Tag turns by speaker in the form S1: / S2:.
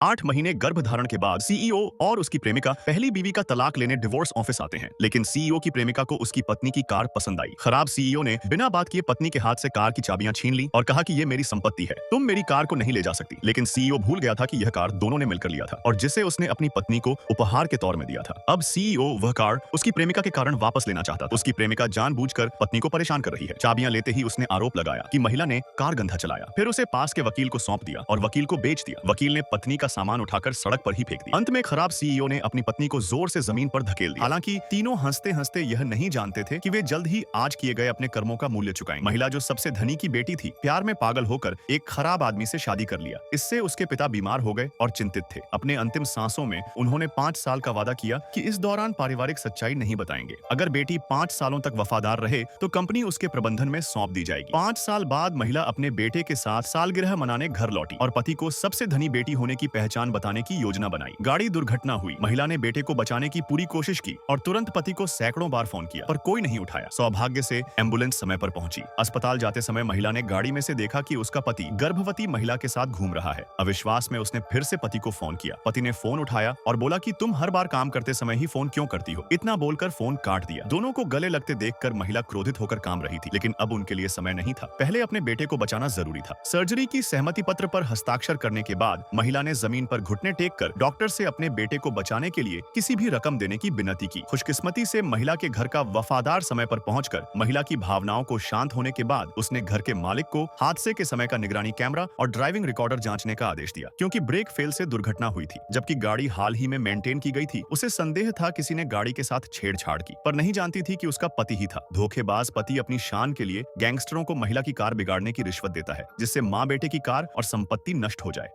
S1: 8 महीने गर्भधारण के बाद सीईओ और उसकी प्रेमिका पहली बीवी का तलाक लेने डिवोर्स ऑफिस आते हैं, लेकिन सीईओ की प्रेमिका को उसकी पत्नी की कार पसंद आई। खराब सीईओ ने बिना बात किए पत्नी के हाथ से कार की चाबियां छीन ली और कहा कि ये मेरी संपत्ति है, तुम मेरी कार को नहीं ले जा सकती। लेकिन सीईओ भूल गया था कि यह कार दोनों ने मिलकर लिया था और जिसे उसने अपनी पत्नी को उपहार के तौर में दिया था। अब सीईओ वह कार उसकी प्रेमिका के कारण वापस लेना चाहता था। उसकी प्रेमिका जानबूझकर पत्नी को परेशान कर रही है। चाबियां लेते ही उसने आरोप लगाया कि महिला ने कार गंधा चलाया, फिर उसे पास के वकील को सौंप दिया और वकील को बेच दिया। वकील ने पत्नी का सामान उठाकर सड़क पर ही फेंक दिया। अंत में खराब सीईओ ने अपनी पत्नी को जोर से जमीन पर धकेल दिया। हालांकि तीनों हंसते हंसते यह नहीं जानते थे कि वे जल्द ही आज किए गए अपने कर्मों का मूल्य चुकाएंगे। महिला जो सबसे धनी की बेटी थी, प्यार में पागल होकर एक खराब आदमी से शादी कर लिया। इससे उसके पिता बीमार हो गए और चिंतित थे। अपने अंतिम सांसों में उन्होंने 5 साल का वादा किया कि इस दौरान पारिवारिक सच्चाई नहीं बताएंगे। अगर बेटी 5 सालों तक वफादार रहे तो कंपनी उसके प्रबंधन में सौंप दी जाएगी। 5 साल बाद महिला अपने बेटे के साथ सालगिरह मनाने घर लौटी और पति को सबसे धनी बेटी होने की पहचान बताने की योजना बनाई। गाड़ी दुर्घटना हुई। महिला ने बेटे को बचाने की पूरी कोशिश की और तुरंत पति को सैकड़ों बार फोन किया, पर कोई नहीं उठाया। सौभाग्य से एम्बुलेंस समय पर पहुंची। अस्पताल जाते समय महिला ने गाड़ी में से देखा कि उसका पति गर्भवती महिला के साथ घूम रहा है। अविश्वास में उसने फिर से पति को फोन किया। पति ने फोन उठाया और बोला कि तुम हर बार काम करते समय ही फोन क्यों करती हो। इतना बोलकर फोन काट दिया। दोनों को गले लगते देखकर महिला क्रोधित होकर काम रही थी, लेकिन अब उनके लिए समय नहीं था। पहले अपने बेटे को बचाना जरूरी था। सर्जरी की सहमति पत्र पर हस्ताक्षर करने के बाद महिला ने जमीन पर घुटने टेक कर डॉक्टर से अपने बेटे को बचाने के लिए किसी भी रकम देने की विनती की। खुशकिस्मती से महिला के घर का वफादार समय पर पहुंचकर महिला की भावनाओं को शांत होने के बाद उसने घर के मालिक को हादसे के समय का निगरानी कैमरा और ड्राइविंग रिकॉर्डर जांचने का आदेश दिया। क्योंकि ब्रेक फेल से दुर्घटना हुई थी, जबकि गाड़ी हाल ही में मेंटेन की गई थी। उसे संदेह था किसी ने गाड़ी के साथ छेड़छाड़ की, पर नहीं जानती थी कि उसका पति ही था। धोखेबाज पति अपनी शान के लिए गैंगस्टरों को महिला की कार बिगाड़ने की रिश्वत देता है, जिससे माँ बेटे की कार और संपत्ति नष्ट हो जाए।